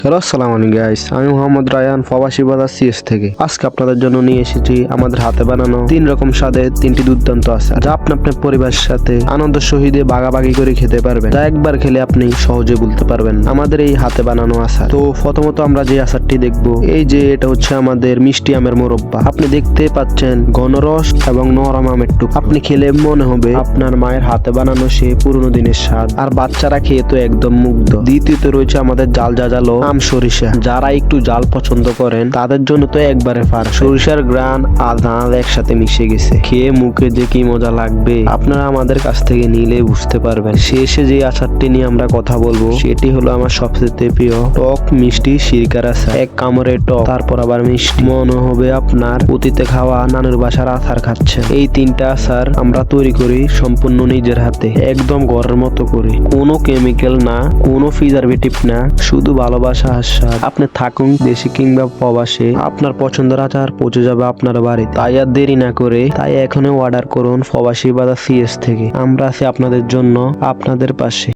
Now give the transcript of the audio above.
Hello আসসালামু আলাইকুম guys, আমি মোহাম্মদ রায়ান প্রবাসী বাজার সিএস থেকে। আজকে আপনাদের জন্য নিয়ে এসেছি আমাদের হাতে বানানো 3 রকম স্বাদের 3টি দুর্দান্ত আচার, যা আপনি আপনার পরিবারের সাথে আনন্দ সহিতে ভাগাভাগি করে খেতে পারবেন, যা একবার খেলে আপনি সহজে ভুলতে পারবেন আমাদের এই হাতে বানানো আচার। তো প্রথমত আমরা যে আচারটি দেখব, এই যে এটা হচ্ছে আমাদের মিষ্টি আমের মোরব্বা। আপনি দেখতে পাচ্ছেন ঘন রস এবং নরম আমের টুকরো। আপনি খেলে মনে হবে আপনার মায়ের হাতে বানানো সে পুরনো দিনের স্বাদ, আর বাচ্চারা খেয়ে তো একদম মুগ্ধ। দ্বিতীয়তে রয়েছে আমাদের জাল জাজালো আম সরিষা। যারা একটু জাল পছন্দ করেন তাদের জন্য তো একবারে ফার। সরিষার গ্রান আর ধান একসাথে মিশে গেছে, খেয়ে মুখে যে কি মজা লাগবে আপনারা আমাদের কাছ থেকে নিলে বুঝতে পারবেন। শেষে যে আচারটি নিয়ে আমরা কথা বলবো সেটি হলো আমার সবচেয়ে প্রিয় টক মিষ্টি সিরকার আচার। এক কামড়ে টক, তারপর আবার মিষ্টি, মনে হবে আপনার অতীতে খাওয়া নানুর বাসার আচার খাচ্ছেন। এই 3টা আচার আমরা তৈরি করি সম্পূর্ণ নিজের হাতে, একদম ঘরের মতো করি। কোনো কেমিক্যাল না, কোনো প্রিজারভেটিভ না, শুধু ভালোবাসা। আপনি থাকুন দেশে কিংবা প্রবাসে, আপনার পছন্দের আচার পৌঁছে যাবে আপনার বাড়িতে। তাই আর দেরি না করে তাই এখনই অর্ডার করুন প্রবাসী বাজার সিএস থেকে। আমরা আছি আপনাদের জন্য, আপনাদের পাশে।